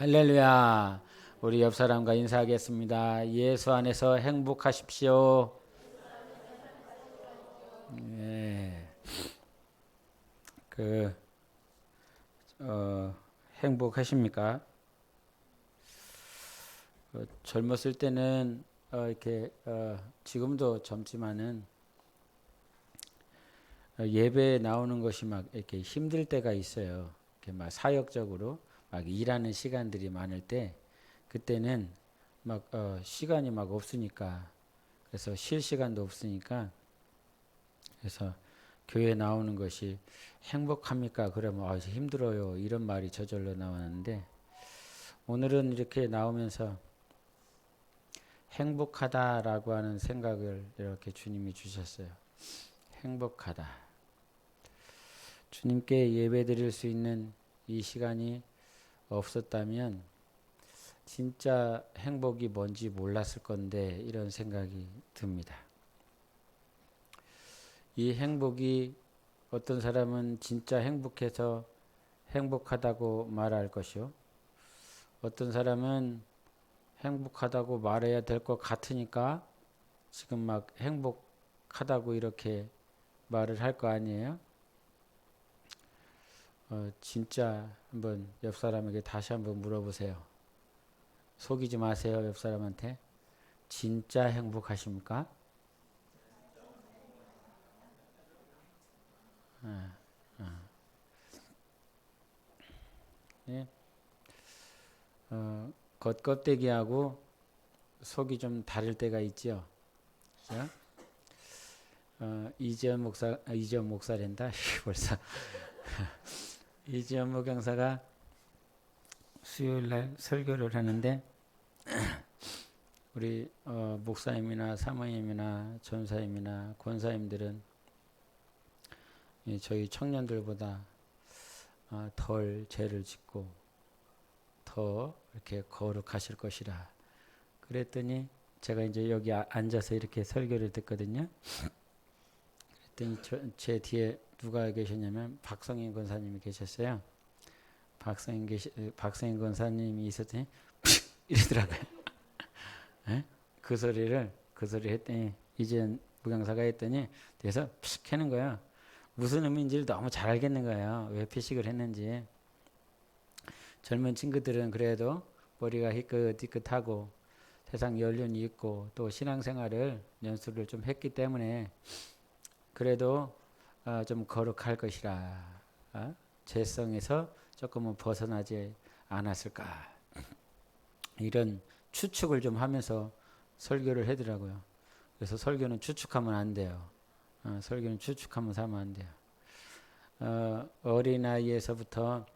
할렐루야. 우리 옆 사람과 인사하겠습니다. 예수 안에서 행복하십시오. 예, 그 행복하십니까? 젊었을 때는 이렇게 지금도 젊지만은 예배에 나오는 것이 막 이렇게 힘들 때가 있어요. 이렇게 막 사역적으로 막 일하는 시간들이 많을 때 그때는 막 시간이 막 없으니까 그래서 쉴 시간도 없으니까 그래서 교회 나오는 것이 행복합니까? 그러면 힘들어요. 이런 말이 저절로 나오는데 오늘은 이렇게 나오면서 행복하다라고 하는 생각을 이렇게 주님이 주셨어요. 행복하다. 주님께 예배 드릴 수 있는 이 시간이 없었다면 진짜 행복이 뭔지 몰랐을 건데 이런 생각이 듭니다. 이 행복이 어떤 사람은 진짜 행복해서 행복하다고 말할 것이요. 어떤 사람은 행복하다고 말해야 될 것 같으니까 지금 막 행복하다고 이렇게 말을 할 거 아니에요? 진짜 한번 옆 사람에게 다시 한번 물어보세요. 속이지 마세요, 옆 사람한테. 진짜 행복하십니까? 예? 겉껍데기하고 속이 좀 다를 때가 있죠. 그죠? 이재현 목사랜다. 벌써 이재현 목양사가 수요일 날 설교를 하는데 우리 목사님이나 사모님이나 전사님이나 권사님들은 저희 청년들보다 덜 죄를 짓고 더 이렇게 거룩하실 것이라. 그랬더니 제가 이제 여기 앉아서 이렇게 설교를 듣거든요. 그랬더니 제 뒤에 누가 계셨냐면 박성인 권사님이 계셨어요. 박성인 권사님이 있었더니 이러더라고요. 에? 그 소리 했더니 이제 무강사가 했더니 그래서 픽 하는 거야. 무슨 의미인지를 너무 잘 알겠는 거예요. 왜 피식을 했는지. 젊은 친구들은 그래도 머리가 희끗희끗하고 세상 연륜이 있고 또 신앙생활을 연수를 좀 했기 때문에 그래도 좀 거룩할 것이라 죄성에서 조금은 벗어나지 않았을까 이런 추측을 좀 하면서 설교를 하더라고요. 그래서 설교는 추측하면 안 돼요. 설교는 추측하면서 하면 안 돼요. 어린아이에서부터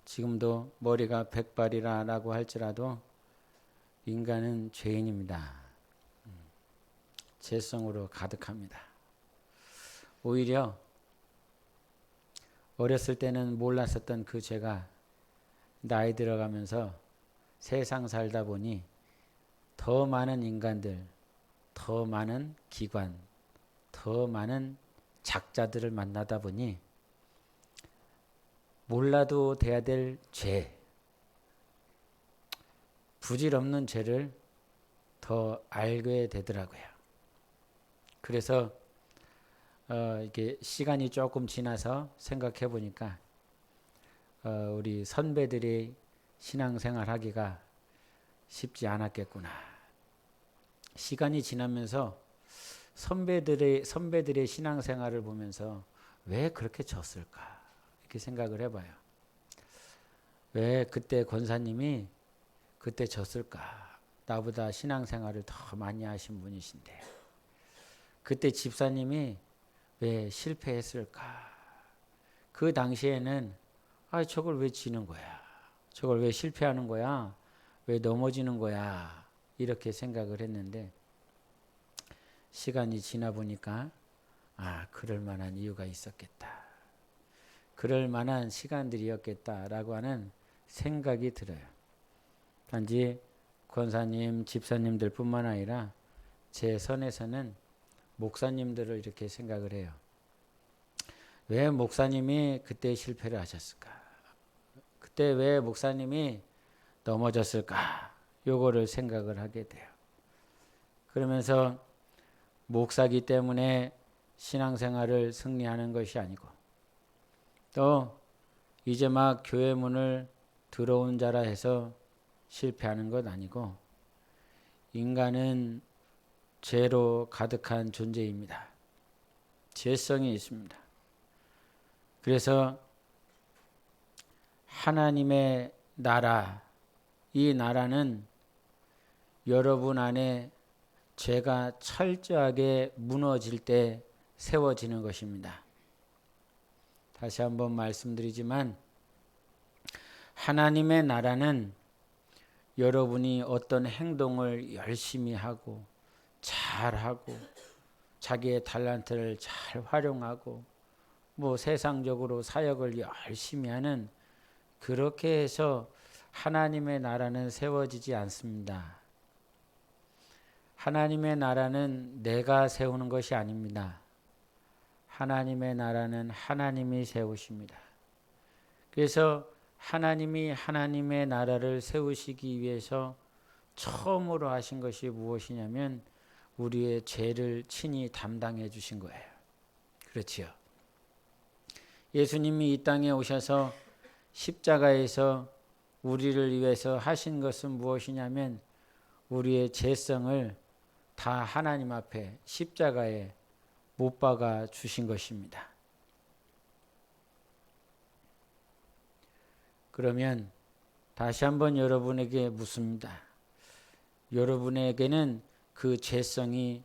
지금도 머리가 백발이라고 할지라도 인간은 죄인입니다. 죄성으로 가득합니다. 오히려 어렸을 때는 몰랐었던 그 죄가 나이 들어가면서 세상 살다 보니 더 많은 인간들, 더 많은 기관, 더 많은 작자들을 만나다 보니 몰라도 돼야 될 죄, 부질없는 죄를 더 알게 되더라고요. 그래서 이게 시간이 조금 지나서 생각해 보니까 우리 선배들이 신앙생활 하기가 쉽지 않았겠구나. 시간이 지나면서 선배들의 신앙생활을 보면서 왜 그렇게 졌을까 이렇게 생각을 해봐요. 왜 그때 권사님이 그때 졌을까? 나보다 신앙생활을 더 많이 하신 분이신데 그때 집사님이 왜 실패했을까? 그 당시에는 저걸 왜 지는 거야? 저걸 왜 실패하는 거야? 왜 넘어지는 거야? 이렇게 생각을 했는데 시간이 지나 보니까 그럴 만한 이유가 있었겠다. 그럴 만한 시간들이었겠다라고 하는 생각이 들어요. 단지 권사님, 집사님들 뿐만 아니라 제 선에서는 목사님들을 이렇게 생각을 해요. 왜 목사님이 그때 실패를 하셨을까? 그때 왜 목사님이 넘어졌을까? 요거를 생각을 하게 돼요. 그러면서 목사기 때문에 신앙생활을 승리하는 것이 아니고 또 이제 막 교회 문을 들어온 자라 해서 실패하는 것 아니고 인간은 죄로 가득한 존재입니다. 죄성이 있습니다. 그래서 하나님의 나라, 이 나라는 여러분 안에 죄가 철저하게 무너질 때 세워지는 것입니다. 다시 한번 말씀드리지만 하나님의 나라는 여러분이 어떤 행동을 열심히 하고 잘하고 자기의 달란트를 잘 활용하고 뭐 세상적으로 사역을 열심히 하는 그렇게 해서 하나님의 나라는 세워지지 않습니다. 하나님의 나라는 내가 세우는 것이 아닙니다. 하나님의 나라는 하나님이 세우십니다. 그래서 하나님이 하나님의 나라를 세우시기 위해서 처음으로 하신 것이 무엇이냐면 우리의 죄를 친히 담당해 주신 거예요. 그렇지요. 예수님이 이 땅에 오셔서 십자가에서 우리를 위해서 하신 것은 무엇이냐면 우리의 죄성을 다 하나님 앞에 십자가에 못 박아 주신 것입니다. 그러면 다시 한번 여러분에게 묻습니다. 여러분에게는 그 죄성이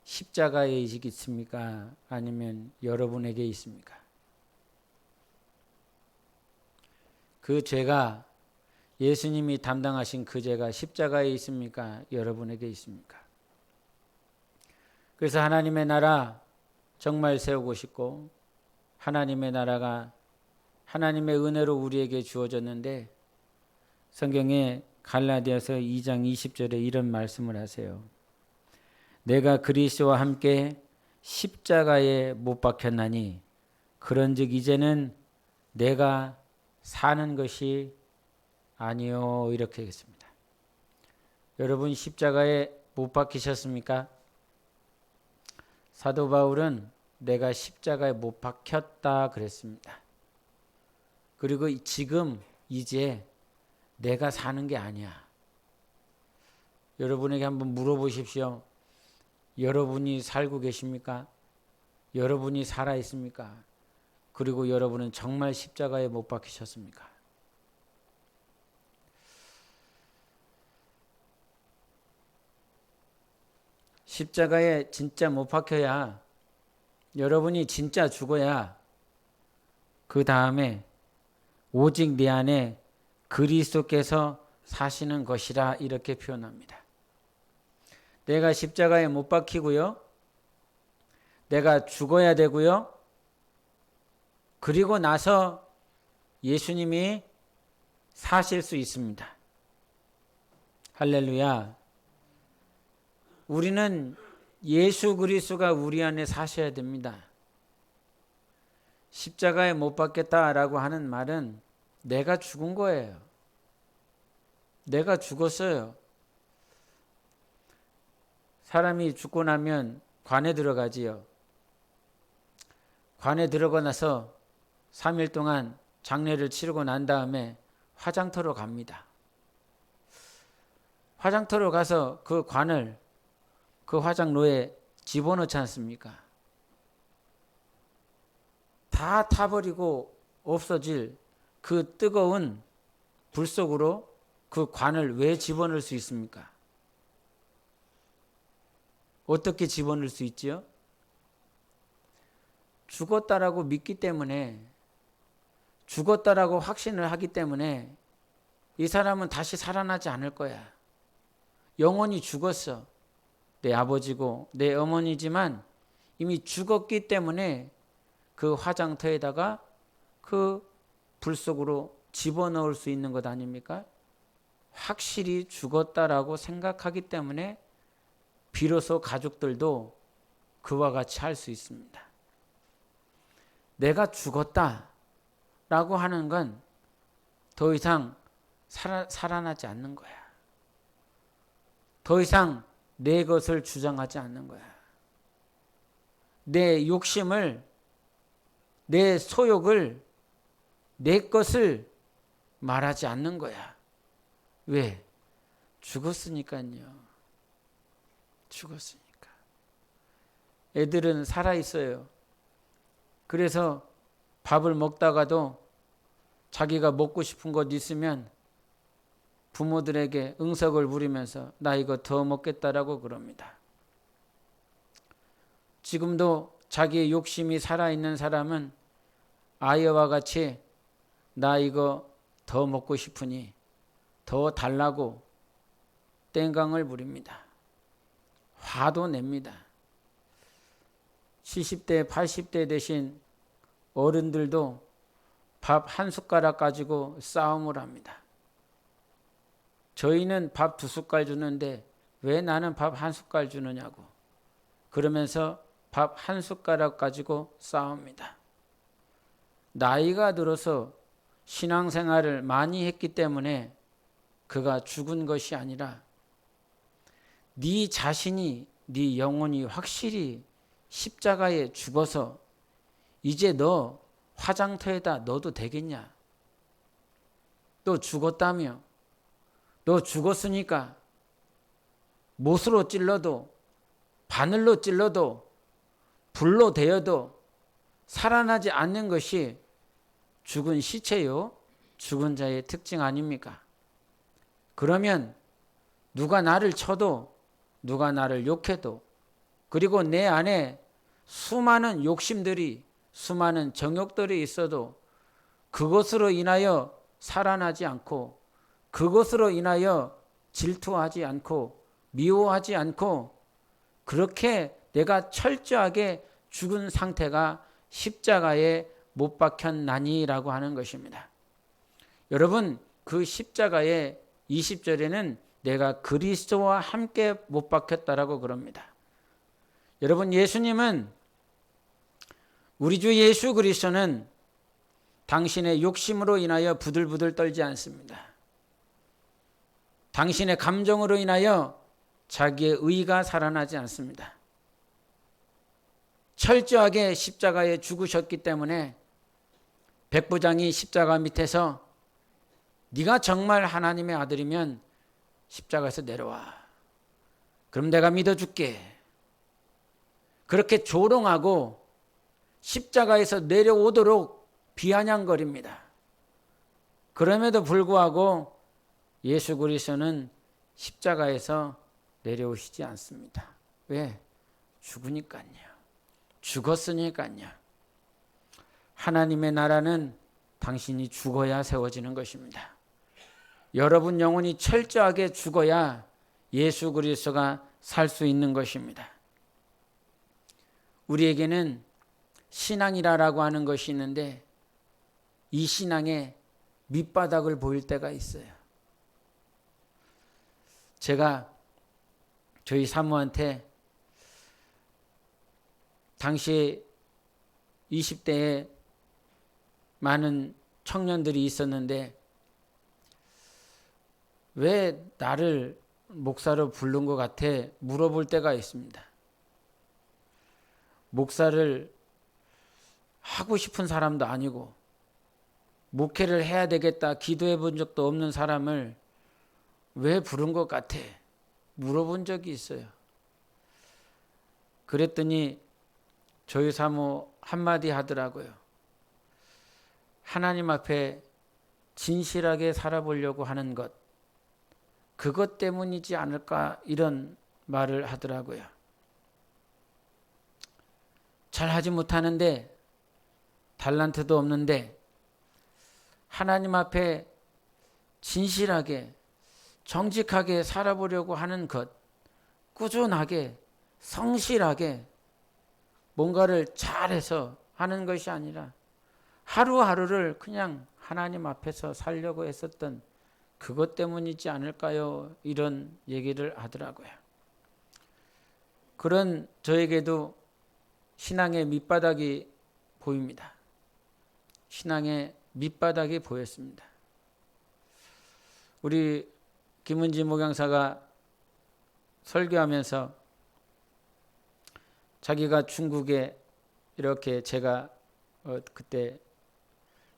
십자가에 있습니까? 아니면 여러분에게 있습니까? 그 죄가 예수님이 담당하신 그 죄가 십자가에 있습니까? 여러분에게 있습니까? 그래서 하나님의 나라 정말 세우고 싶고 하나님의 나라가 하나님의 은혜로 우리에게 주어졌는데 성경에 갈라디아서 2장 20절에 이런 말씀을 하세요. 내가 그리스도와 함께 십자가에 못 박혔나니 그런즉 이제는 내가 사는 것이 아니요 이렇게 했습니다. 여러분 십자가에 못 박히셨습니까? 사도 바울은 내가 십자가에 못 박혔다 그랬습니다. 그리고 지금 이제 내가 사는 게 아니야. 여러분에게 한번 물어보십시오. 여러분이 살고 계십니까? 여러분이 살아 있습니까? 그리고 여러분은 정말 십자가에 못 박히셨습니까? 십자가에 진짜 못 박혀야 여러분이 진짜 죽어야 그 다음에 오직 내 안에 그리스도께서 사시는 것이라 이렇게 표현합니다. 내가 십자가에 못 박히고요. 내가 죽어야 되고요. 그리고 나서 예수님이 사실 수 있습니다. 할렐루야. 우리는 예수 그리스도가 우리 안에 사셔야 됩니다. 십자가에 못 박겠다라고 하는 말은 내가 죽은 거예요. 내가 죽었어요. 사람이 죽고 나면 관에 들어가지요. 관에 들어가 나서 3일 동안 장례를 치르고 난 다음에 화장터로 갑니다. 화장터로 가서 그 관을 그 화장로에 집어넣지 않습니까? 다 타버리고 없어질 그 뜨거운 불 속으로 그 관을 왜 집어넣을 수 있습니까? 어떻게 집어넣을 수 있지요? 죽었다라고 믿기 때문에, 죽었다라고 확신을 하기 때문에 이 사람은 다시 살아나지 않을 거야. 영원히 죽었어. 내 아버지고 내 어머니지만 이미 죽었기 때문에 그 화장터에다가 그 불 속으로 집어넣을 수 있는 것 아닙니까? 확실히 죽었다라고 생각하기 때문에 비로소 가족들도 그와 같이 할 수 있습니다. 내가 죽었다라고 하는 건 더 이상 살아나지 않는 거야. 더 이상 내 것을 주장하지 않는 거야. 내 욕심을, 내 소욕을, 내 것을 말하지 않는 거야. 왜? 죽었으니까요. 죽었으니까. 애들은 살아있어요. 그래서 밥을 먹다가도 자기가 먹고 싶은 것 있으면 부모들에게 응석을 부리면서 나 이거 더 먹겠다라고 그럽니다. 지금도 자기의 욕심이 살아있는 사람은 아이와 같이 나 이거 더 먹고 싶으니 더 달라고 땡깡을 부립니다. 화도 냅니다. 70대, 80대 되신 어른들도 밥 한 숟가락 가지고 싸움을 합니다. 저희는 밥 2숟갈 주는데 왜 나는 밥 한 숟갈 주느냐고 그러면서 밥 한 숟가락 가지고 싸웁니다. 나이가 들어서 신앙생활을 많이 했기 때문에 그가 죽은 것이 아니라 네 자신이, 네 영혼이 확실히 십자가에 죽어서 이제 너 화장터에다 넣어도 되겠냐? 너 죽었다며? 너 죽었으니까 못으로 찔러도 바늘로 찔러도 불로 데여도 살아나지 않는 것이 죽은 시체요, 죽은 자의 특징 아닙니까? 그러면 누가 나를 쳐도 누가 나를 욕해도 그리고 내 안에 수많은 욕심들이 수많은 정욕들이 있어도 그것으로 인하여 살아나지 않고 그것으로 인하여 질투하지 않고 미워하지 않고 그렇게 내가 철저하게 죽은 상태가 십자가에 못 박혔나니라고 하는 것입니다. 여러분 그 십자가의 20절에는 내가 그리스도와 함께 못 박혔다라고 그럽니다. 여러분 예수님은 우리 주 예수 그리스도는 당신의 욕심으로 인하여 부들부들 떨지 않습니다. 당신의 감정으로 인하여 자기의 의가 살아나지 않습니다. 철저하게 십자가에 죽으셨기 때문에 백부장이 십자가 밑에서 네가 정말 하나님의 아들이면 십자가에서 내려와. 그럼 내가 믿어줄게. 그렇게 조롱하고 십자가에서 내려오도록 비아냥거립니다. 그럼에도 불구하고 예수 그리스도는 십자가에서 내려오시지 않습니다. 왜? 죽으니까요. 죽었으니까요. 하나님의 나라는 당신이 죽어야 세워지는 것입니다. 여러분 영혼이 철저하게 죽어야 예수 그리스도가 살 수 있는 것입니다. 우리에게는 신앙이라고 하는 것이 있는데 이 신앙의 밑바닥을 보일 때가 있어요. 제가 저희 사모한테 당시 20대에 많은 청년들이 있었는데 왜 나를 목사로 부른 것 같아 물어볼 때가 있습니다. 목사를 하고 싶은 사람도 아니고 목회를 해야 되겠다 기도해 본 적도 없는 사람을 왜 부른 것 같아 물어본 적이 있어요. 그랬더니 저희 사모 한마디 하더라고요. 하나님 앞에 진실하게 살아보려고 하는 것, 그것 때문이지 않을까 이런 말을 하더라고요. 잘하지 못하는데 달란트도 없는데 하나님 앞에 진실하게 정직하게 살아보려고 하는 것, 꾸준하게 성실하게 뭔가를 잘해서 하는 것이 아니라 하루하루를 그냥 하나님 앞에서 살려고 했었던 그것 때문이지 않을까요? 이런 얘기를 하더라고요. 그런 저에게도 신앙의 밑바닥이 보입니다. 신앙의 밑바닥이 보였습니다. 우리 김은지 목양사가 설교하면서 자기가 중국에 이렇게 제가 그때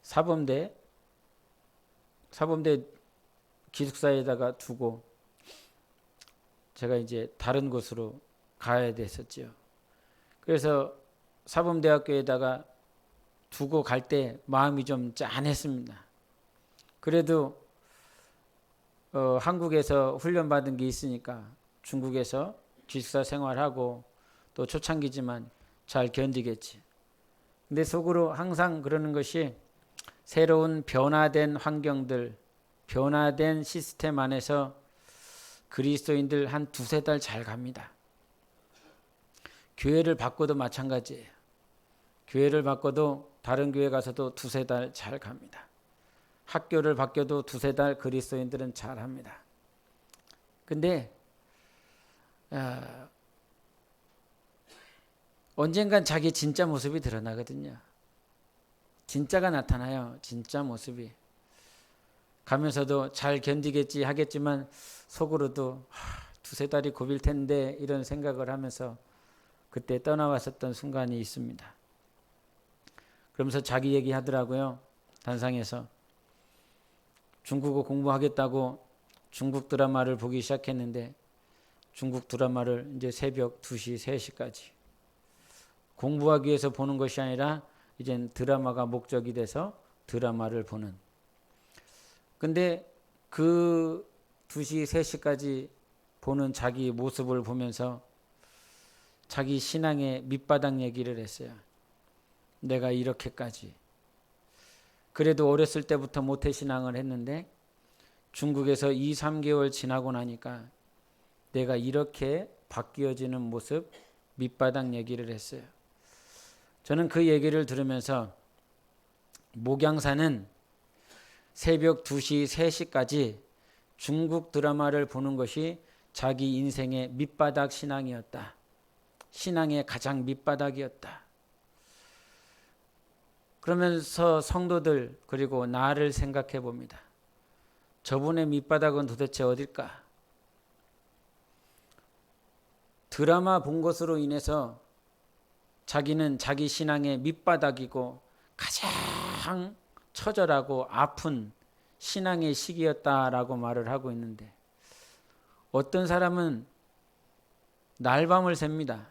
사범대 기숙사에다가 두고 제가 이제 다른 곳으로 가야 됐었지요. 그래서 사범대학교에다가 두고 갈 때 마음이 좀 짠했습니다. 그래도 한국에서 훈련받은 게 있으니까 중국에서 기숙사 생활하고 또 초창기지만 잘 견디겠지. 근데 속으로 항상 그러는 것이 새로운 변화된 환경들, 변화된 시스템 안에서 그리스도인들 한 두세 달 잘 갑니다. 교회를 바꿔도 마찬가지예요. 교회를 바꿔도 다른 교회 가서도 두세 달 잘 갑니다. 학교를 바뀌어도 두세 달 그리스도인들은 잘 합니다. 근데 언젠간 자기 진짜 모습이 드러나거든요. 진짜가 나타나요. 진짜 모습이. 가면서도 잘 견디겠지 하겠지만 속으로도 두세 달이 고빌 텐데 이런 생각을 하면서 그때 떠나왔었던 순간이 있습니다. 그러면서 자기 얘기하더라고요. 단상에서 중국어 공부하겠다고 중국 드라마를 보기 시작했는데 중국 드라마를 이제 새벽 2시, 3시까지 공부하기 위해서 보는 것이 아니라 이젠 드라마가 목적이 돼서 드라마를 보는. 근데 그 2시, 3시까지 보는 자기 모습을 보면서 자기 신앙의 밑바닥 얘기를 했어요. 내가 이렇게까지. 그래도 어렸을 때부터 모태신앙을 했는데 중국에서 2, 3개월 지나고 나니까 내가 이렇게 바뀌어지는 모습, 밑바닥 얘기를 했어요. 저는 그 얘기를 들으면서 목양사는 새벽 2시, 3시까지 중국 드라마를 보는 것이 자기 인생의 밑바닥 신앙이었다. 신앙의 가장 밑바닥이었다. 그러면서 성도들 그리고 나를 생각해 봅니다. 저분의 밑바닥은 도대체 어딜까? 드라마 본 것으로 인해서 자기는 자기 신앙의 밑바닥이고 가장 처절하고 아픈 신앙의 시기였다라고 말을 하고 있는데 어떤 사람은 날밤을 셉니다.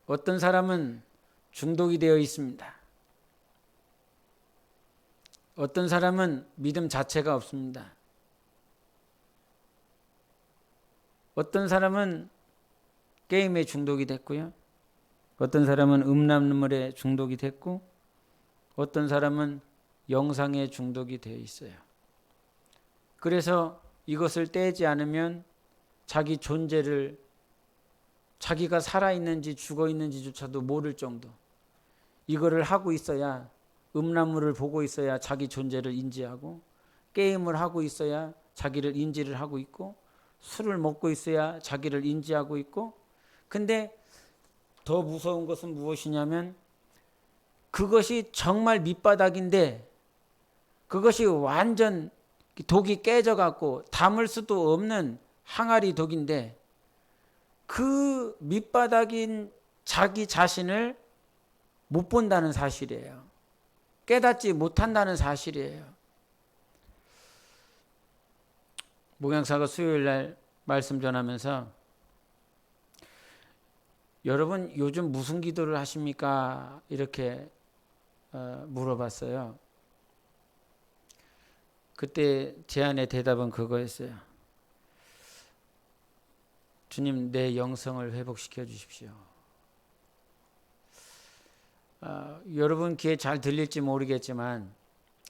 어떤 사람은 중독이 되어 있습니다. 어떤 사람은 믿음 자체가 없습니다. 어떤 사람은 게임에 중독이 됐고요. 어떤 사람은 음란물에 중독이 됐고 어떤 사람은 영상에 중독이 되어 있어요. 그래서 이것을 떼지 않으면 자기 존재를 자기가 살아있는지 죽어있는지조차도 모를 정도. 이거를 하고 있어야 음란물을 보고 있어야 자기 존재를 인지하고 게임을 하고 있어야 자기를 인지를 하고 있고 술을 먹고 있어야 자기를 인지하고 있고 근데 더 무서운 것은 무엇이냐면 그것이 정말 밑바닥인데 그것이 완전 독이 깨져갖고 담을 수도 없는 항아리 독인데 그 밑바닥인 자기 자신을 못 본다는 사실이에요. 깨닫지 못한다는 사실이에요. 목양사가 수요일 날 말씀 전하면서 여러분 요즘 무슨 기도를 하십니까? 이렇게 물어봤어요. 그때 제 안의 대답은 그거였어요. 주님 내 영성을 회복시켜 주십시오. 여러분 귀에 잘 들릴지 모르겠지만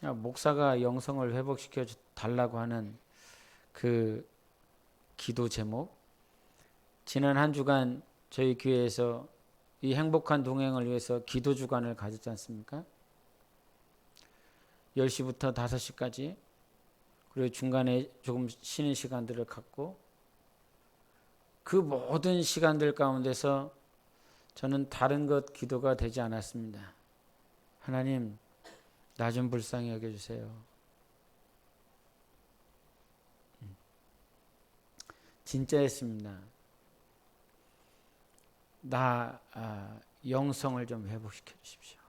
목사가 영성을 회복시켜 달라고 하는 그 기도 제목 지난 한 주간 저희 교회에서 이 행복한 동행을 위해서 기도 주간을 가졌지 않습니까? 10시부터 5시까지 그리고 중간에 조금 쉬는 시간들을 갖고 그 모든 시간들 가운데서 저는 다른 것 기도가 되지 않았습니다. 하나님 나 좀 불쌍히 여겨주세요. 진짜였습니다. 나 영성을 좀 회복시켜 주십시오.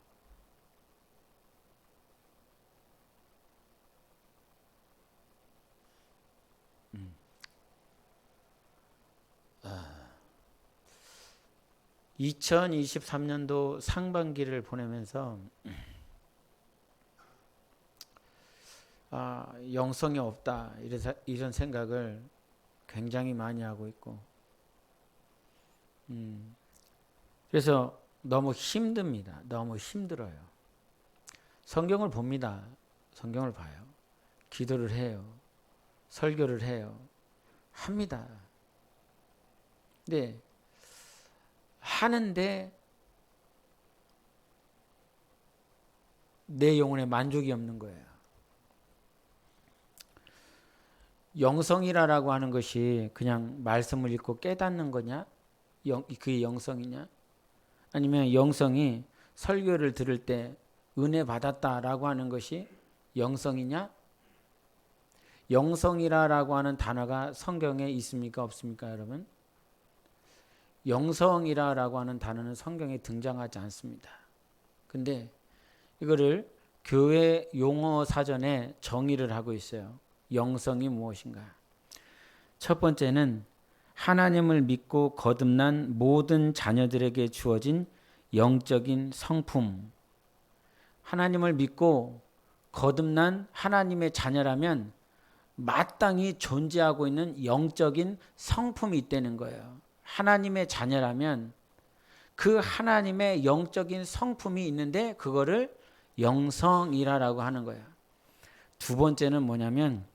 음. 2023년도 상반기를 보내면서 영성이 없다 이런 생각을 굉장히 많이 하고 있고, 그래서 너무 힘듭니다. 너무 힘들어요. 성경을 봅니다. 성경을 봐요. 기도를 해요. 설교를 해요. 합니다. 근데 하는데 내 영혼에 만족이 없는 거예요. 영성이라고 하는 것이 그냥 말씀을 읽고 깨닫는 거냐? 그게 영성이냐? 아니면 영성이 설교를 들을 때 은혜 받았다라고 하는 것이 영성이냐? 영성이라고 하는 단어가 성경에 있습니까? 없습니까, 여러분? 영성이라고 하는 단어는 성경에 등장하지 않습니다. 근데 이거를 교회 용어 사전에 정의를 하고 있어요. 영성이 무엇인가? 첫 번째는 하나님을 믿고 거듭난 모든 자녀들에게 주어진 영적인 성품. 하나님을 믿고 거듭난 하나님의 자녀라면 마땅히 존재하고 있는 영적인 성품이 있다는 거예요. 하나님의 자녀라면 그 하나님의 영적인 성품이 있는데 그거를 영성이라고 하는 거예요. 두 번째는 뭐냐면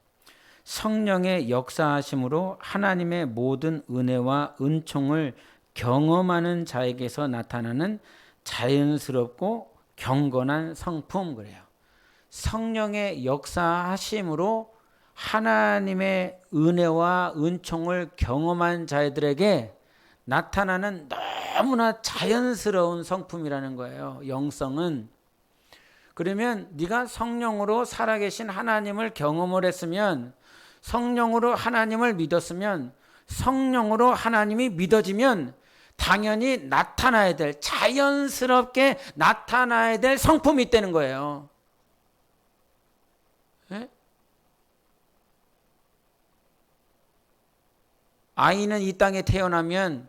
성령의 역사하심으로 하나님의 모든 은혜와 은총을 경험하는 자에게서 나타나는 자연스럽고 경건한 성품, 그래요. 성령의 역사하심으로 하나님의 은혜와 은총을 경험한 자들에게 나타나는 너무나 자연스러운 성품이라는 거예요. 영성은. 그러면 네가 성령으로 살아계신 하나님을 경험을 했으면, 성령으로 하나님을 믿었으면, 성령으로 하나님이 믿어지면 당연히 나타나야 될, 자연스럽게 나타나야 될 성품이 있다는 거예요. 네? 아이는 이 땅에 태어나면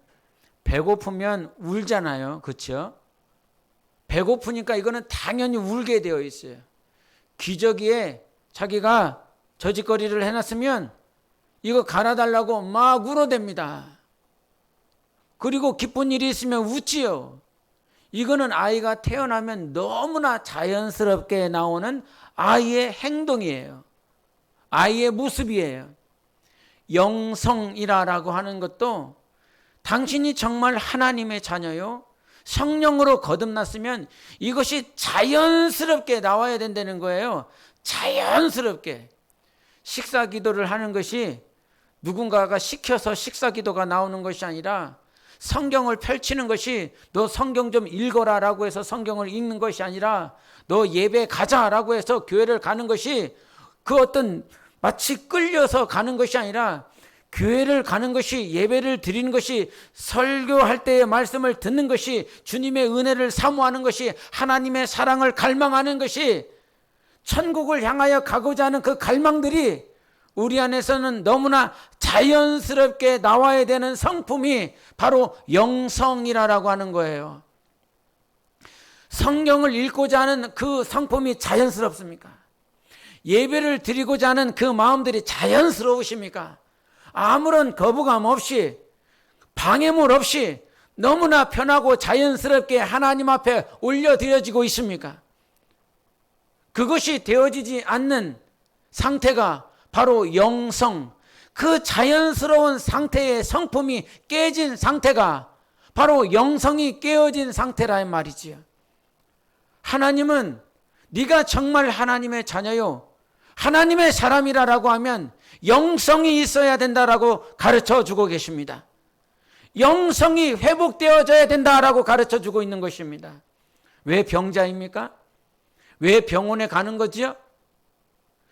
배고프면 울잖아요. 그렇죠? 배고프니까 이거는 당연히 울게 되어 있어요. 기저귀에 자기가 저짓거리를 해놨으면 이거 갈아달라고 막 울어댑니다. 그리고 기쁜 일이 있으면 웃지요. 이거는 아이가 태어나면 너무나 자연스럽게 나오는 아이의 행동이에요. 아이의 모습이에요. 영성이라고 하는 것도 당신이 정말 하나님의 자녀요, 성령으로 거듭났으면 이것이 자연스럽게 나와야 된다는 거예요. 자연스럽게. 식사 기도를 하는 것이 누군가가 시켜서 식사 기도가 나오는 것이 아니라, 성경을 펼치는 것이 너 성경 좀 읽어라 라고 해서 성경을 읽는 것이 아니라, 너 예배 가자 라고 해서 교회를 가는 것이 그 어떤 마치 끌려서 가는 것이 아니라, 교회를 가는 것이, 예배를 드리는 것이, 설교할 때의 말씀을 듣는 것이, 주님의 은혜를 사모하는 것이, 하나님의 사랑을 갈망하는 것이, 천국을 향하여 가고자 하는 그 갈망들이 우리 안에서는 너무나 자연스럽게 나와야 되는 성품이 바로 영성이라고 하는 거예요. 성경을 읽고자 하는 그 성품이 자연스럽습니까? 예배를 드리고자 하는 그 마음들이 자연스러우십니까? 아무런 거부감 없이, 방해물 없이 너무나 편하고 자연스럽게 하나님 앞에 올려드려지고 있습니까? 그것이 되어지지 않는 상태가 바로 영성, 그 자연스러운 상태의 성품이 깨진 상태가 바로 영성이 깨어진 상태란 말이지요. 하나님은 네가 정말 하나님의 자녀요, 하나님의 사람이라고 하면 영성이 있어야 된다라고 가르쳐 주고 계십니다. 영성이 회복되어져야 된다라고 가르쳐 주고 있는 것입니다. 왜 병자입니까? 왜 병원에 가는 거지요?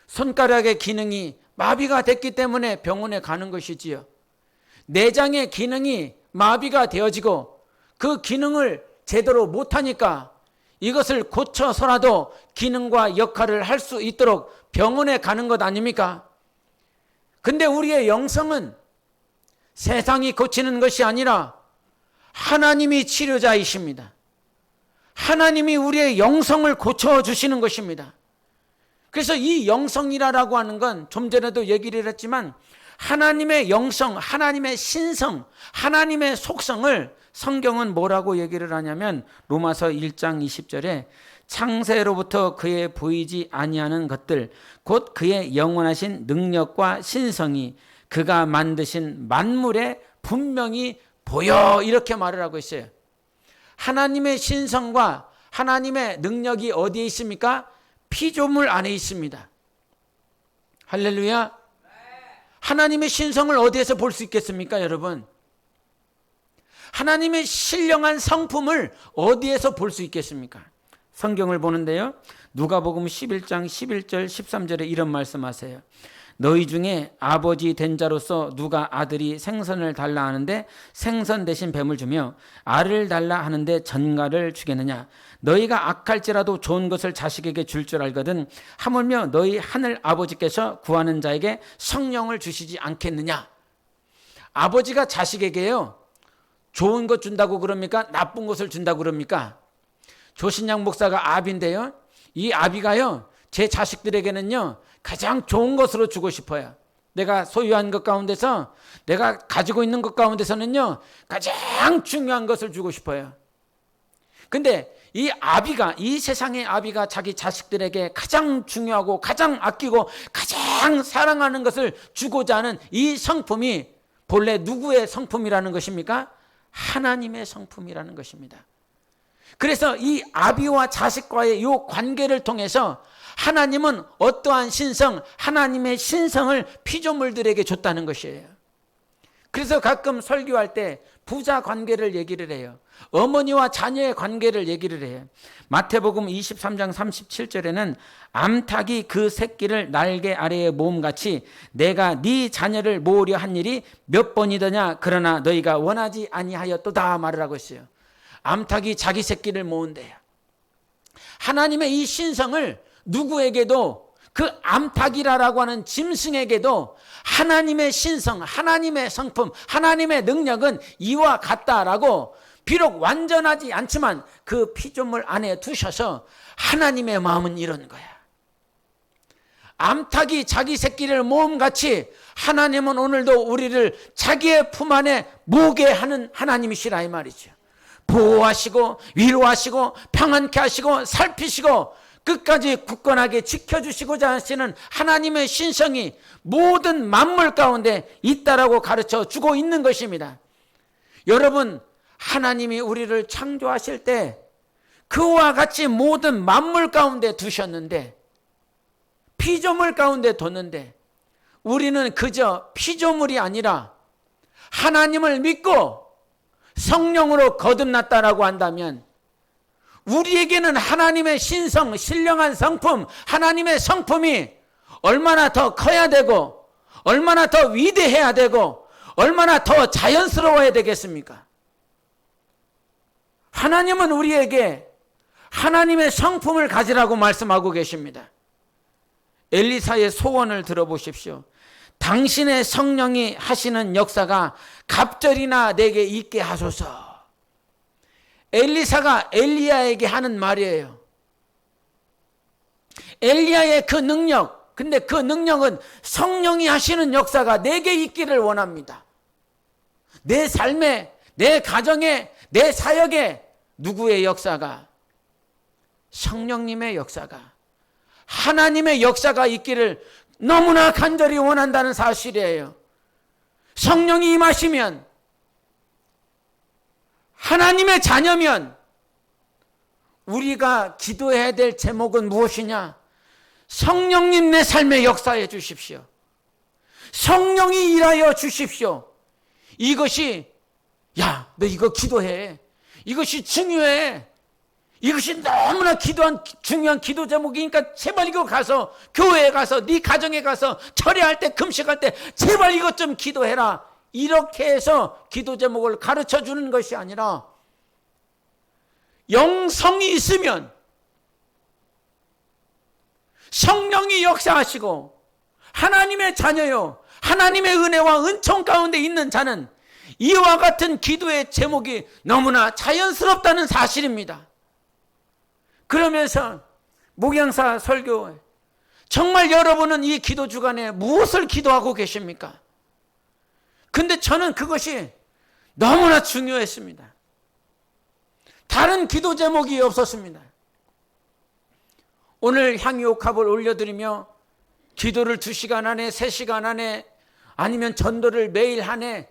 손가락의 기능이 마비가 됐기 때문에 병원에 가는 것이지요. 내장의 기능이 마비가 되어지고 그 기능을 제대로 못하니까 이것을 고쳐서라도 기능과 역할을 할 수 있도록 병원에 가는 것 아닙니까? 근데 우리의 영성은 세상이 고치는 것이 아니라 하나님이 치료자이십니다. 하나님이 우리의 영성을 고쳐주시는 것입니다. 그래서 이 영성이라고 하는 건 좀 전에도 얘기를 했지만 하나님의 영성, 하나님의 신성, 하나님의 속성을 성경은 뭐라고 얘기를 하냐면 로마서 1장 20절에 창세로부터 그의 보이지 아니하는 것들 곧 그의 영원하신 능력과 신성이 그가 만드신 만물에 분명히 보여 이렇게 말을 하고 있어요. 하나님의 신성과 하나님의 능력이 어디에 있습니까? 피조물 안에 있습니다. 할렐루야. 하나님의 신성을 어디에서 볼 수 있겠습니까, 여러분? 하나님의 신령한 성품을 어디에서 볼 수 있겠습니까? 성경을 보는데요. 누가복음 11장 11절 13절에 이런 말씀하세요. 너희 중에 아버지 된 자로서 누가 아들이 생선을 달라 하는데 생선 대신 뱀을 주며 알을 달라 하는데 전갈을 주겠느냐? 너희가 악할지라도 좋은 것을 자식에게 줄 줄 알거든 하물며 너희 하늘 아버지께서 구하는 자에게 성령을 주시지 않겠느냐? 아버지가 자식에게요 좋은 것 준다고 그럽니까? 나쁜 것을 준다고 그럽니까? 조신양 목사가 아비인데요, 이 아비가요 제 자식들에게는요 가장 좋은 것으로 주고 싶어요. 내가 소유한 것 가운데서, 내가 가지고 있는 것 가운데서는요 가장 중요한 것을 주고 싶어요. 근데 이 아비가, 이 세상의 아비가 자기 자식들에게 가장 중요하고 가장 아끼고 가장 사랑하는 것을 주고자 하는 이 성품이 본래 누구의 성품이라는 것입니까? 하나님의 성품이라는 것입니다. 그래서 이 아비와 자식과의 이 관계를 통해서 하나님은 어떠한 신성, 하나님의 신성을 피조물들에게 줬다는 것이에요. 그래서 가끔 설교할 때 부자 관계를 얘기를 해요. 어머니와 자녀의 관계를 얘기를 해요. 마태복음 23장 37절에는 암탉이 그 새끼를 날개 아래에 모음같이 내가 네 자녀를 모으려 한 일이 몇 번이더냐 그러나 너희가 원하지 아니하였도다 말을 하고 있어요. 암탉이 자기 새끼를 모은대요. 하나님의 이 신성을 누구에게도, 그 암탉이라고 하는 짐승에게도 하나님의 신성, 하나님의 성품, 하나님의 능력은 이와 같다라고 비록 완전하지 않지만 그 피조물 안에 두셔서 하나님의 마음은 이런 거야. 암탉이 자기 새끼를 모음같이 하나님은 오늘도 우리를 자기의 품 안에 모게 하는 하나님이시라 이 말이죠. 보호하시고 위로하시고 평안케 하시고 살피시고 끝까지 굳건하게 지켜주시고자 하시는 하나님의 신성이 모든 만물 가운데 있다라고 가르쳐 주고 있는 것입니다. 여러분, 하나님이 우리를 창조하실 때 그와 같이 모든 만물 가운데 두셨는데, 피조물 가운데 뒀는데 우리는 그저 피조물이 아니라 하나님을 믿고 성령으로 거듭났다라고 한다면 우리에게는 하나님의 신성, 신령한 성품, 하나님의 성품이 얼마나 더 커야 되고 얼마나 더 위대해야 되고 얼마나 더 자연스러워야 되겠습니까? 하나님은 우리에게 하나님의 성품을 가지라고 말씀하고 계십니다. 엘리사의 소원을 들어보십시오. 당신의 성령이 하시는 역사가 갑절이나 내게 있게 하소서. 엘리사가 엘리야에게 하는 말이에요. 엘리야의 그 능력, 근데 그 능력은 성령이 하시는 역사가 내게 있기를 원합니다. 내 삶에, 내 가정에, 내 사역에 누구의 역사가? 성령님의 역사가, 하나님의 역사가 있기를 너무나 간절히 원한다는 사실이에요. 성령이 임하시면, 하나님의 자녀면 우리가 기도해야 될 제목은 무엇이냐? 성령님 내 삶에 역사해 주십시오. 성령이 일하여 주십시오. 이것이, 야, 너 이거 기도해. 이것이 중요해. 이것이 너무나 중요한 기도 제목이니까 제발 이거 가서 교회에 가서 네 가정에 가서 철회할 때 금식할 때 제발 이것 좀 기도해라. 이렇게 해서 기도 제목을 가르쳐 주는 것이 아니라 영성이 있으면 성령이 역사하시고 하나님의 자녀요, 하나님의 은혜와 은총 가운데 있는 자는 이와 같은 기도의 제목이 너무나 자연스럽다는 사실입니다. 그러면서 목양사 설교, 정말 여러분은 이 기도 주간에 무엇을 기도하고 계십니까? 근데 저는 그것이 너무나 중요했습니다. 다른 기도 제목이 없었습니다. 오늘 향유옥합을 올려드리며 기도를 2시간 안에 3시간 안에 아니면 전도를 매일 하네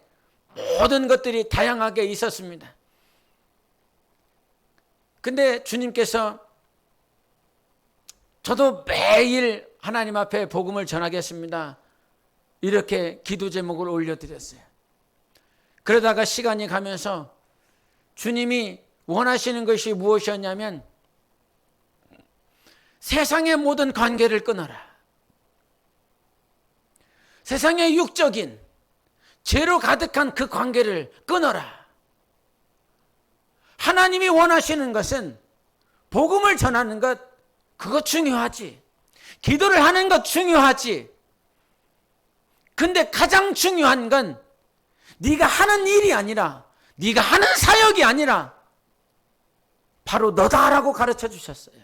모든 것들이 다양하게 있었습니다. 근데 주님께서 저도 매일 하나님 앞에 복음을 전하겠습니다. 이렇게 기도 제목을 올려드렸어요. 그러다가 시간이 가면서 주님이 원하시는 것이 무엇이었냐면 세상의 모든 관계를 끊어라. 세상의 육적인 죄로 가득한 그 관계를 끊어라. 하나님이 원하시는 것은 복음을 전하는 것, 그거 중요하지. 기도를 하는 것 중요하지. 근데 가장 중요한 건 네가 하는 일이 아니라, 네가 하는 사역이 아니라 바로 너다라고 가르쳐 주셨어요.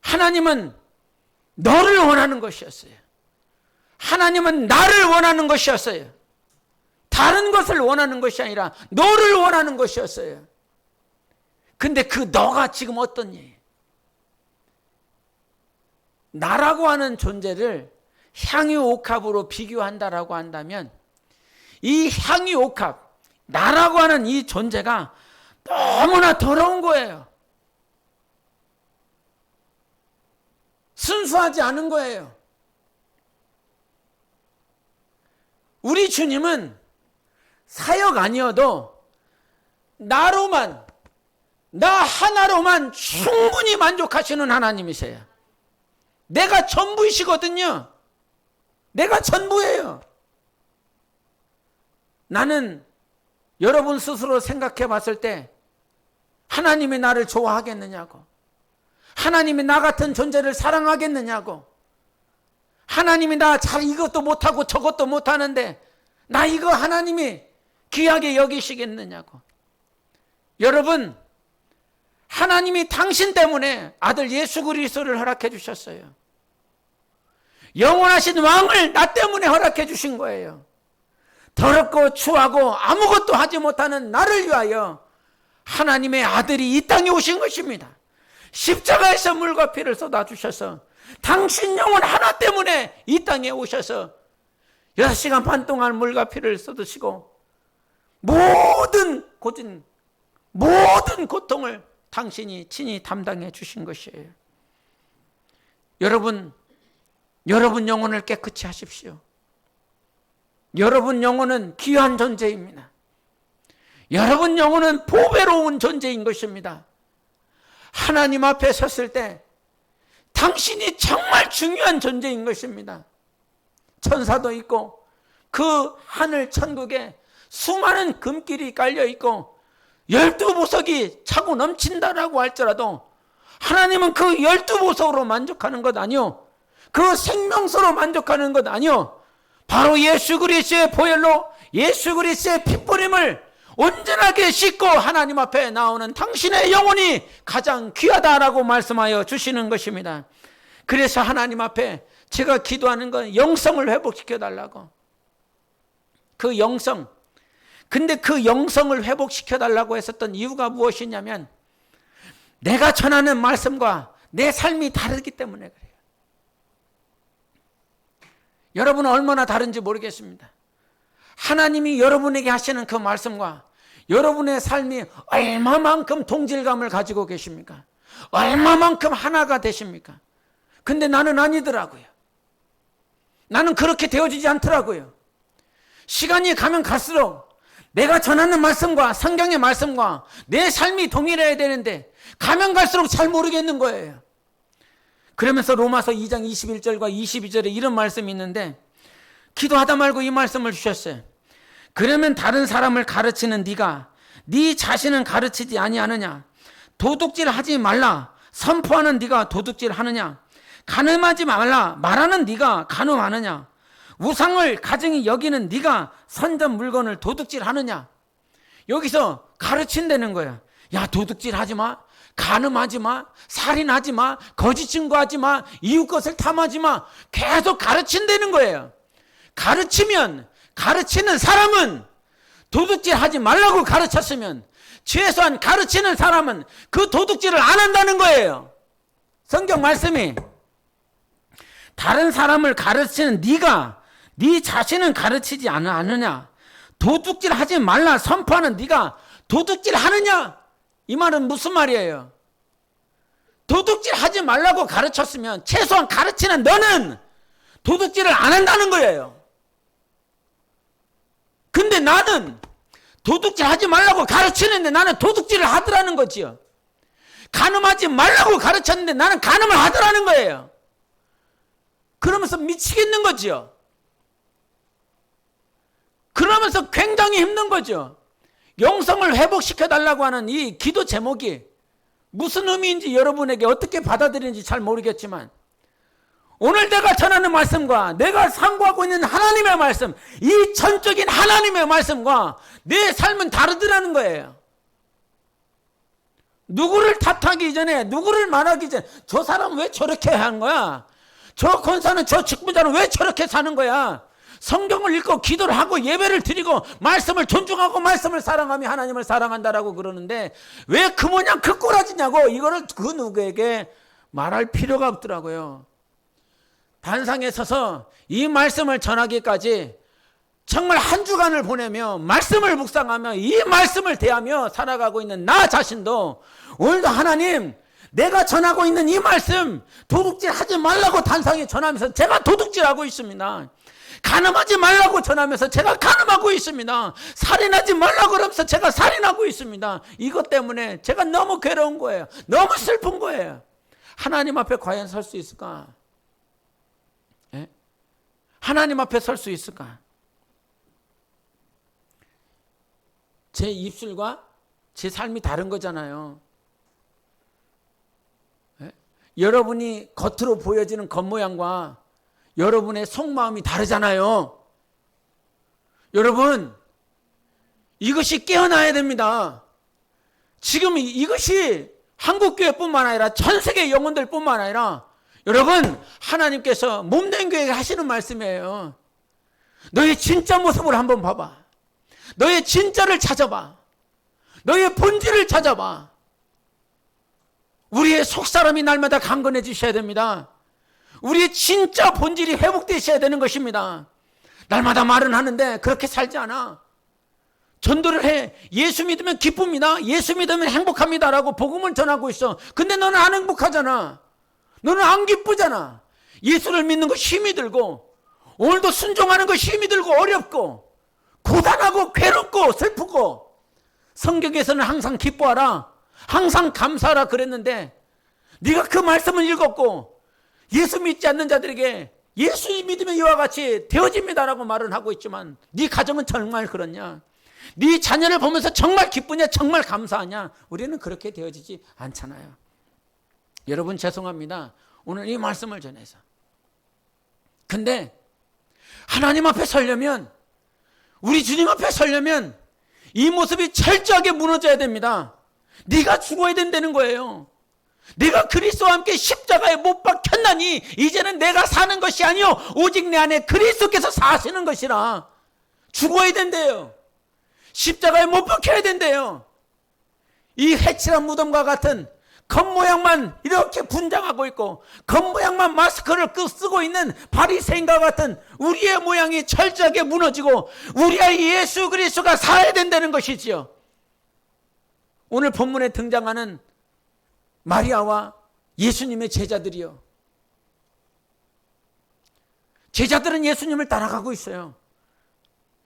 하나님은 너를 원하는 것이었어요. 하나님은 나를 원하는 것이었어요. 다른 것을 원하는 것이 아니라 너를 원하는 것이었어요. 근데 그 너가 지금 어떠니? 나라고 하는 존재를 향유옥합으로 비교한다라고 한다면 이 향유옥합, 나라고 하는 이 존재가 너무나 더러운 거예요. 순수하지 않은 거예요. 우리 주님은 사역 아니어도 나로만, 나 하나로만 충분히 만족하시는 하나님이세요. 내가 전부이시거든요. 내가 전부예요. 나는 여러분 스스로 생각해 봤을 때 하나님이 나를 좋아하겠느냐고, 하나님이 나 같은 존재를 사랑하겠느냐고, 하나님이 나 잘 이것도 못하고 저것도 못하는데 나 이거 하나님이 귀하게 여기시겠느냐고. 여러분, 하나님이 당신 때문에 아들 예수 그리스도를 허락해 주셨어요. 영원하신 왕을 나 때문에 허락해 주신 거예요. 더럽고 추하고 아무것도 하지 못하는 나를 위하여 하나님의 아들이 이 땅에 오신 것입니다. 십자가에서 물과 피를 쏟아주셔서 당신 영혼 하나 때문에 이 땅에 오셔서 6시간 반 동안 물과 피를 쏟으시고 모든 고통을 당신이 친히 담당해 주신 것이에요. 여러분 영혼을 깨끗이 하십시오. 여러분 영혼은 귀한 존재입니다. 여러분 영혼은 보배로운 존재인 것입니다. 하나님 앞에 섰을 때 당신이 정말 중요한 존재인 것입니다. 천사도 있고 그 하늘 천국에 수많은 금길이 깔려 있고 12보석이 차고 넘친다라고 할지라도 하나님은 그 12보석으로 만족하는 것 아니요, 그 생명수로 만족하는 것 아니요, 바로 예수 그리스도의 보혈로 예수 그리스도의 핏부림을 온전하게 씻고 하나님 앞에 나오는 당신의 영혼이 가장 귀하다라고 말씀하여 주시는 것입니다. 그래서 하나님 앞에 제가 기도하는 건 영성을 회복시켜 달라고. 그 영성. 근데 그 영성을 회복시켜 달라고 했었던 이유가 무엇이냐면 내가 전하는 말씀과 내 삶이 다르기 때문에 그래요. 여러분은 얼마나 다른지 모르겠습니다. 하나님이 여러분에게 하시는 그 말씀과 여러분의 삶이 얼마만큼 동질감을 가지고 계십니까? 얼마만큼 하나가 되십니까? 근데 나는 아니더라고요. 나는 그렇게 되어지지 않더라고요. 시간이 가면 갈수록 내가 전하는 말씀과 성경의 말씀과 내 삶이 동일해야 되는데 가면 갈수록 잘 모르겠는 거예요. 그러면서 로마서 2장 21절과 22절에 이런 말씀이 있는데 기도하다 말고 이 말씀을 주셨어요. 그러면 다른 사람을 가르치는 네가 네 자신은 가르치지 아니하느냐? 도둑질 하지 말라 선포하는 네가 도둑질 하느냐? 간음하지 말라 말하는 네가 간음하느냐? 우상을 가증히 여기는 네가 선전 물건을 도둑질 하느냐? 여기서 가르친다는 거야. 야, 도둑질 하지 마, 간음하지 마, 살인하지 마, 거짓 증거하지 마, 이웃 것을 탐하지 마. 계속 가르친다는 거예요. 가르치면 가르치는 사람은 도둑질 하지 말라고 가르쳤으면 최소한 가르치는 사람은 그 도둑질을 안 한다는 거예요. 성경 말씀이 다른 사람을 가르치는 네가 네 자신은 가르치지 않느냐? 도둑질 하지 말라 선포하는 네가 도둑질 하느냐? 이 말은 무슨 말이에요? 도둑질 하지 말라고 가르쳤으면 최소한 가르치는 너는 도둑질을 안 한다는 거예요. 근데 나는 도둑질 하지 말라고 가르치는데 나는 도둑질을 하더라는 거지요. 간음하지 말라고 가르쳤는데 나는 간음을 하더라는 거예요. 그러면서 미치겠는 거지요. 그러면서 굉장히 힘든 거죠. 영성을 회복시켜달라고 하는 이 기도 제목이 무슨 의미인지 여러분에게 어떻게 받아들이는지 잘 모르겠지만 오늘 내가 전하는 말씀과 내가 상고하고 있는 하나님의 말씀, 이 전적인 하나님의 말씀과 내 삶은 다르더라는 거예요. 누구를 탓하기 전에, 누구를 말하기 전에 저 사람 왜 저렇게 하는 거야? 저 권사는, 저 직분자는 왜 저렇게 사는 거야? 성경을 읽고 기도를 하고 예배를 드리고 말씀을 존중하고 말씀을 사랑하며 하나님을 사랑한다라고 그러는데 왜 그 모양 그 꼬라지냐고 이거를 그 누구에게 말할 필요가 없더라고요. 단상에 서서 이 말씀을 전하기까지 정말 한 주간을 보내며 말씀을 묵상하며 이 말씀을 대하며 살아가고 있는 나 자신도 오늘도 하나님 내가 전하고 있는 이 말씀 도둑질 하지 말라고 단상에 전하면서 제가 도둑질하고 있습니다. 간음하지 말라고 전하면서 제가 간음하고 있습니다. 살인하지 말라고 그러면서 제가 살인하고 있습니다. 이것 때문에 제가 너무 괴로운 거예요. 너무 슬픈 거예요. 하나님 앞에 과연 설 수 있을까? 예? 하나님 앞에 설 수 있을까? 제 입술과 제 삶이 다른 거잖아요. 예? 여러분이 겉으로 보여지는 겉모양과 여러분의 속마음이 다르잖아요. 여러분, 이것이 깨어나야 됩니다. 지금 이것이 한국교회뿐만 아니라 전 세계 영혼들뿐만 아니라 여러분, 하나님께서 몸된 교회에 하시는 말씀이에요. 너의 진짜 모습을 한번 봐봐. 너의 진짜를 찾아봐. 너의 본질을 찾아봐. 우리의 속사람이 날마다 강건해지셔야 됩니다. 우리의 진짜 본질이 회복되셔야 되는 것입니다. 날마다 말은 하는데 그렇게 살지 않아. 전도를 해. 예수 믿으면 기쁩니다. 예수 믿으면 행복합니다. 라고 복음을 전하고 있어. 근데 너는 안 행복하잖아. 너는 안 기쁘잖아. 예수를 믿는 거 힘이 들고 오늘도 순종하는 거 힘이 들고 어렵고 고단하고 괴롭고 슬프고 성경에서는 항상 기뻐하라. 항상 감사하라 그랬는데 네가 그 말씀을 읽었고 예수 믿지 않는 자들에게 예수 믿으면 이와 같이 되어집니다라고 말은 하고 있지만 네 가정은 정말 그렇냐? 네 자녀를 보면서 정말 기쁘냐? 정말 감사하냐? 우리는 그렇게 되어지지 않잖아요. 여러분 죄송합니다. 오늘 이 말씀을 전해서. 근데 하나님 앞에 서려면 우리 주님 앞에 서려면 이 모습이 철저하게 무너져야 됩니다. 네가 죽어야 된다는 거예요. 내가 그리스도와 함께 십자가에 못 박혔나니 이제는 내가 사는 것이 아니요 오직 내 안에 그리스도께서 사시는 것이라. 죽어야 된대요. 십자가에 못 박혀야 된대요. 이 해칠한 무덤과 같은 겉모양만 이렇게 분장하고 있고 겉모양만 마스크를 쓰고 있는 바리새인과 같은 우리의 모양이 철저하게 무너지고 우리의 예수 그리스도가 살아야 된다는 것이지요. 오늘 본문에 등장하는 마리아와 예수님의 제자들이요. 제자들은 예수님을 따라가고 있어요.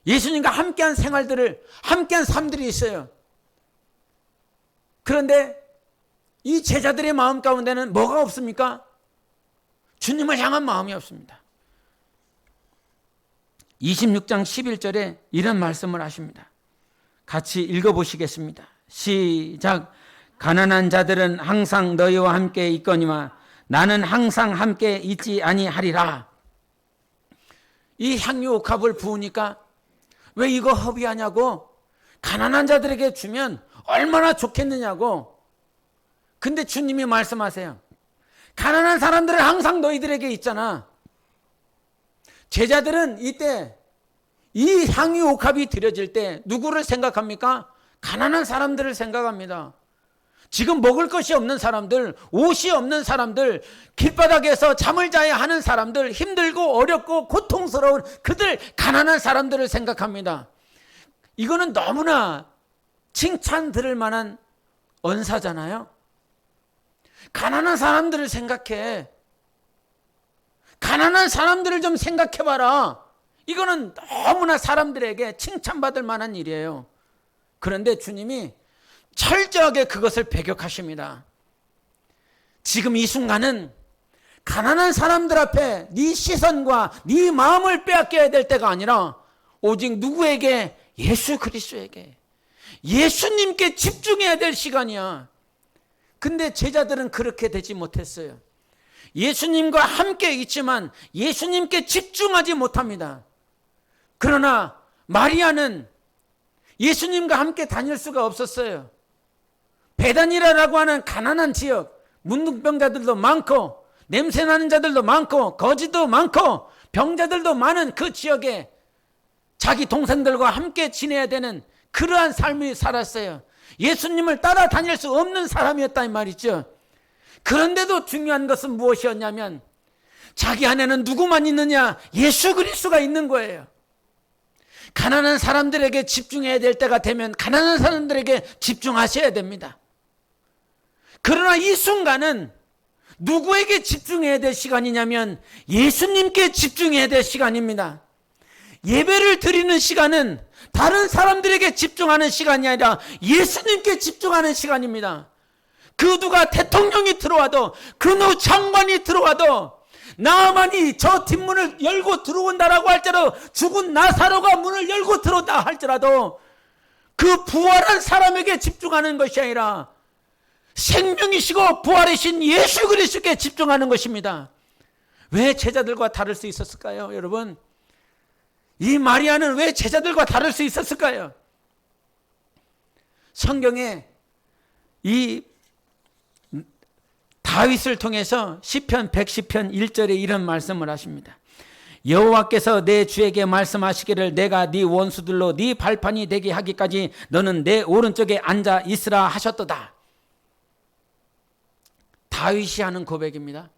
예수님과 함께한 생활들을, 함께한 삶들이 있어요. 그런데 이 제자들의 마음 가운데는 뭐가 없습니까? 주님을 향한 마음이 없습니다. 26장 11절에 이런 말씀을 하십니다. 같이 읽어보시겠습니다. 시작. 가난한 자들은 항상 너희와 함께 있거니와 나는 항상 함께 있지 아니하리라. 이 향유 옥합을 부으니까 왜 이거 허비하냐고, 가난한 자들에게 주면 얼마나 좋겠느냐고. 근데 주님이 말씀하세요. 가난한 사람들은 항상 너희들에게 있잖아. 제자들은 이때 이 향유 옥합이 드려질 때 누구를 생각합니까? 가난한 사람들을 생각합니다. 지금 먹을 것이 없는 사람들, 옷이 없는 사람들, 길바닥에서 잠을 자야 하는 사람들, 힘들고 어렵고 고통스러운 그들, 가난한 사람들을 생각합니다. 이거는 너무나 칭찬 들을 만한 언사잖아요. 가난한 사람들을 생각해. 가난한 사람들을 좀 생각해봐라. 이거는 너무나 사람들에게 칭찬받을 만한 일이에요. 그런데 주님이 철저하게 그것을 배격하십니다. 지금 이 순간은 가난한 사람들 앞에 네 시선과 네 마음을 빼앗겨야 될 때가 아니라 오직 누구에게? 예수 그리스도에게, 예수님께 집중해야 될 시간이야. 근데 제자들은 그렇게 되지 못했어요. 예수님과 함께 있지만 예수님께 집중하지 못합니다. 그러나 마리아는 예수님과 함께 다닐 수가 없었어요. 베다니라라고 하는 가난한 지역, 문둥병자들도 많고 냄새나는 자들도 많고 거지도 많고 병자들도 많은 그 지역에 자기 동생들과 함께 지내야 되는 그러한 삶을 살았어요. 예수님을 따라다닐 수 없는 사람이었다 이 말이죠. 그런데도 중요한 것은 무엇이었냐면 자기 안에는 누구만 있느냐? 예수 그리스도가 있는 거예요. 가난한 사람들에게 집중해야 될 때가 되면 가난한 사람들에게 집중하셔야 됩니다. 그러나 이 순간은 누구에게 집중해야 될 시간이냐면 예수님께 집중해야 될 시간입니다. 예배를 드리는 시간은 다른 사람들에게 집중하는 시간이 아니라 예수님께 집중하는 시간입니다. 그 누가 대통령이 들어와도, 그 누 장관이 들어와도, 나만이 저 뒷문을 열고 들어온다라고 할지라도, 죽은 나사로가 문을 열고 들어온다 할지라도 그 부활한 사람에게 집중하는 것이 아니라 생명이시고 부활이신 예수 그리스도께 집중하는 것입니다. 왜 제자들과 다를 수 있었을까요? 여러분, 이 마리아는 왜 제자들과 다를 수 있었을까요? 성경에 이 다윗을 통해서 시편 110편 1절에 이런 말씀을 하십니다. 여호와께서 내 주에게 말씀하시기를 내가 네 원수들로 네 발판이 되게 하기까지 너는 내 오른쪽에 앉아 있으라 하셨도다. 다윗이 하는 고백입니다.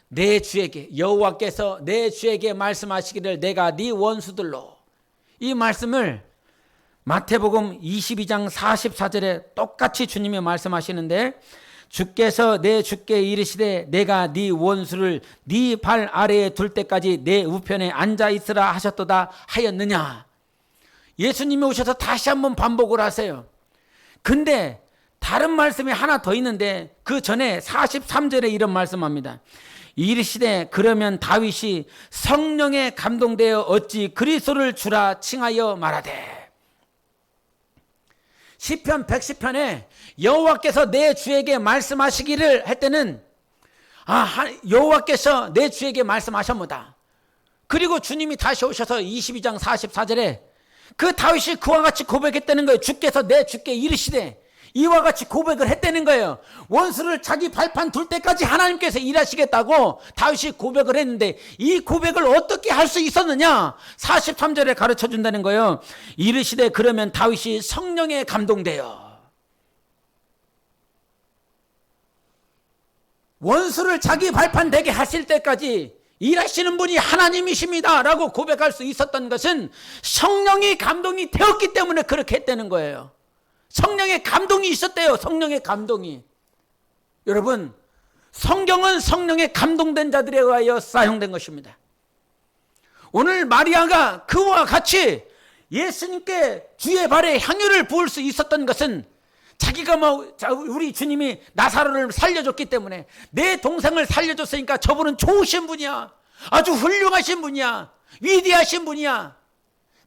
내 주에게, 여호와께서 내 주에게 말씀하시기를 내가 네 원수들로. 이 말씀을 마태복음 22장 44절에 똑같이 주님이 말씀하시는데, 주께서 내 주께 이르시되 내가 네 원수를 네 발 아래에 둘 때까지 내 우편에 앉아 있으라 하셨도다 하였느냐. 예수님이 오셔서 다시 한번 반복을 하세요. 근데 다른 말씀이 하나 더 있는데 그 전에 43절에 이런 말씀합니다. 이르시되 그러면 다윗이 성령에 감동되어 어찌 그리스도를 주라 칭하여 말하되. 시편 110편에 여호와께서 내 주에게 말씀하시기를 할 때는 여호와께서 내 주에게 말씀하셨모다. 그리고 주님이 다시 오셔서 22장 44절에 그 다윗이 그와 같이 고백했다는 거예요. 주께서 내 주께 이르시되, 이와 같이 고백을 했다는 거예요. 원수를 자기 발판 둘 때까지 하나님께서 일하시겠다고 다윗이 고백을 했는데 이 고백을 어떻게 할 수 있었느냐? 43절에 가르쳐 준다는 거예요. 이르시되 그러면 다윗이 성령에 감동되어. 원수를 자기 발판 되게 하실 때까지 일하시는 분이 하나님이십니다 라고 고백할 수 있었던 것은 성령이 감동이 되었기 때문에 그렇게 했다는 거예요. 성령의 감동이 있었대요. 성령의 감동이. 여러분, 성경은 성령의 감동된 자들에 의하여 사용된 것입니다. 오늘 마리아가 그와 같이 예수님께 주의 발에 향유를 부을 수 있었던 것은 자기가 우리 주님이 나사로를 살려줬기 때문에, 내 동생을 살려줬으니까 저분은 좋으신 분이야, 아주 훌륭하신 분이야, 위대하신 분이야,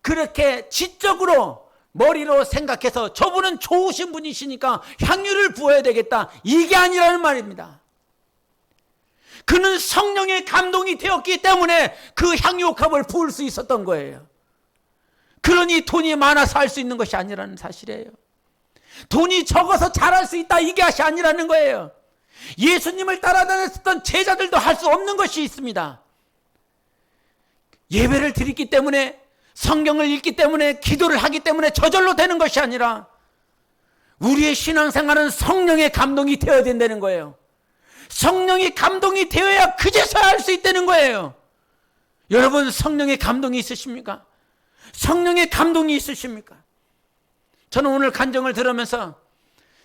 그렇게 지적으로 머리로 생각해서 저분은 좋으신 분이시니까 향유를 부어야 되겠다, 이게 아니라는 말입니다. 그는 성령의 감동이 되었기 때문에 그 향유옥합을 부을 수 있었던 거예요. 그러니 돈이 많아서 할 수 있는 것이 아니라는 사실이에요. 돈이 적어서 잘할 수 있다, 이게 것이 아니라는 거예요. 예수님을 따라다녔던 제자들도 할 수 없는 것이 있습니다. 예배를 드리기 때문에, 성경을 읽기 때문에, 기도를 하기 때문에 저절로 되는 것이 아니라 우리의 신앙생활은 성령의 감동이 되어야 된다는 거예요. 성령이 감동이 되어야 그제서야 할 수 있다는 거예요. 여러분, 성령의 감동이 있으십니까? 성령의 감동이 있으십니까? 저는 오늘 간증을 들으면서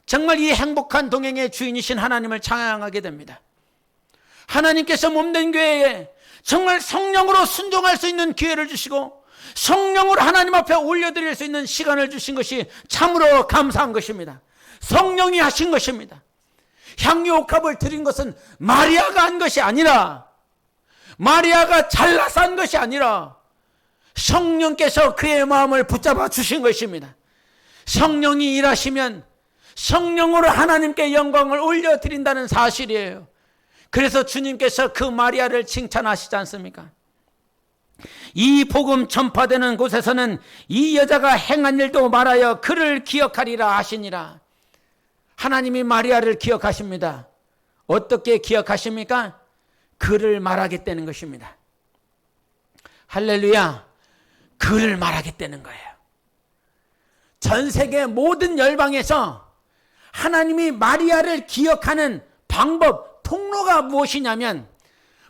정말 이 행복한 동행의 주인이신 하나님을 찬양하게 됩니다. 하나님께서 몸된 교회에 정말 성령으로 순종할 수 있는 기회를 주시고, 성령으로 하나님 앞에 올려드릴 수 있는 시간을 주신 것이 참으로 감사한 것입니다. 성령이 하신 것입니다. 향유옥합을 드린 것은 마리아가 한 것이 아니라, 마리아가 잘나서 한 것이 아니라 성령께서 그의 마음을 붙잡아 주신 것입니다. 성령이 일하시면 성령으로 하나님께 영광을 올려드린다는 사실이에요. 그래서 주님께서 그 마리아를 칭찬하시지 않습니까? 이 복음 전파되는 곳에서는 이 여자가 행한 일도 말하여 그를 기억하리라 하시니라. 하나님이 마리아를 기억하십니다. 어떻게 기억하십니까? 그를 말하겠다는 것입니다. 할렐루야. 그를 말하겠다는 거예요. 전 세계 모든 열방에서 하나님이 마리아를 기억하는 방법, 통로가 무엇이냐면,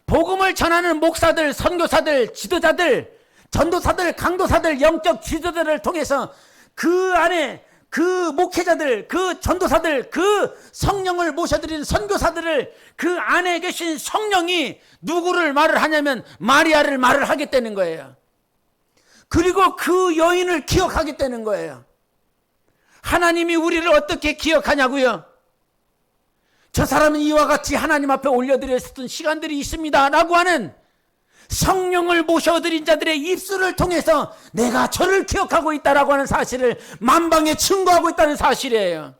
복음을 전하는 목사들, 선교사들, 지도자들, 전도사들, 강도사들, 영적 지도자들을 통해서 그 안에 그 목회자들, 그 전도사들, 그 성령을 모셔드리는 선교사들을, 그 안에 계신 성령이 누구를 말을 하냐면 마리아를 말을 하겠다는 거예요. 그리고 그 여인을 기억하겠다는 거예요. 하나님이 우리를 어떻게 기억하냐고요? 저 사람은 이와 같이 하나님 앞에 올려드렸던 시간들이 있습니다 라고 하는 성령을 모셔드린 자들의 입술을 통해서 내가 저를 기억하고 있다라고 하는 사실을 만방에 증거하고 있다는 사실이에요.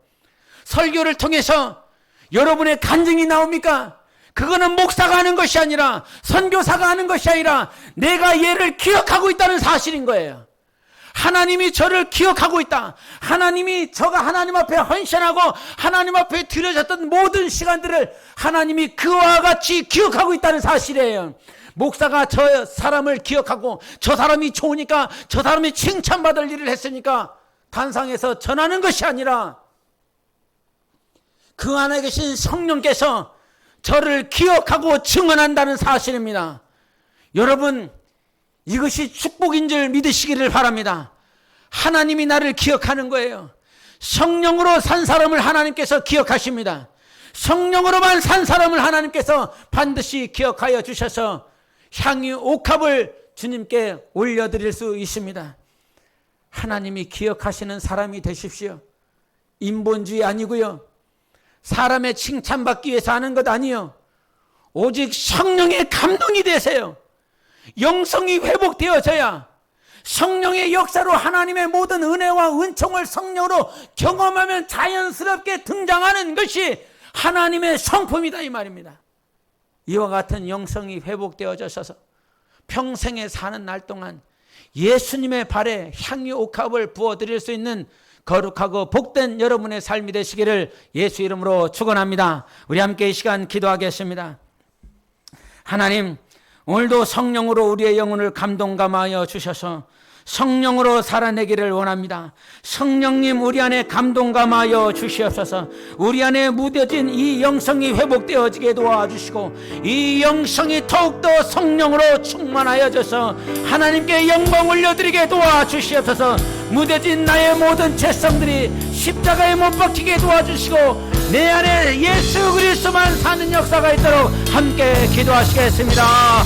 설교를 통해서 여러분의 간증이 나옵니까? 그거는 목사가 하는 것이 아니라, 선교사가 하는 것이 아니라 내가 얘를 기억하고 있다는 사실인 거예요. 하나님이 저를 기억하고 있다. 하나님이 저가 하나님 앞에 헌신하고 하나님 앞에 드려졌던 모든 시간들을 하나님이 그와 같이 기억하고 있다는 사실이에요. 목사가 저 사람을 기억하고 저 사람이 좋으니까, 저 사람이 칭찬받을 일을 했으니까 단상에서 전하는 것이 아니라 그 안에 계신 성령께서 저를 기억하고 증언한다는 사실입니다. 여러분, 이것이 축복인 줄 믿으시기를 바랍니다. 하나님이 나를 기억하는 거예요. 성령으로 산 사람을 하나님께서 기억하십니다. 성령으로만 산 사람을 하나님께서 반드시 기억하여 주셔서 향유 옥합을 주님께 올려드릴 수 있습니다. 하나님이 기억하시는 사람이 되십시오. 인본주의 아니고요, 사람의 칭찬받기 위해서 하는 것 아니요, 오직 성령의 감동이 되세요. 영성이 회복되어져야 성령의 역사로 하나님의 모든 은혜와 은총을 성령으로 경험하면 자연스럽게 등장하는 것이 하나님의 성품이다, 이 말입니다. 이와 같은 영성이 회복되어져서 평생에 사는 날 동안 예수님의 발에 향유 옥합을 부어드릴 수 있는 거룩하고 복된 여러분의 삶이 되시기를 예수 이름으로 축원합니다. 우리 함께 이 시간 기도하겠습니다. 하나님, 오늘도 성령으로 우리의 영혼을 감동감하여 주셔서 성령으로 살아내기를 원합니다. 성령님, 우리 안에 감동감하여 주시옵소서. 우리 안에 묻어진 이 영성이 회복되어지게 도와주시고, 이 영성이 더욱더 성령으로 충만하여져서 하나님께 영광 올려드리게 도와주시옵소서. 묻어진 나의 모든 죄성들이 십자가에 못 박히게 도와주시고, 내 안에 예수 그리스도만 사는 역사가 있도록 함께 기도하시겠습니다.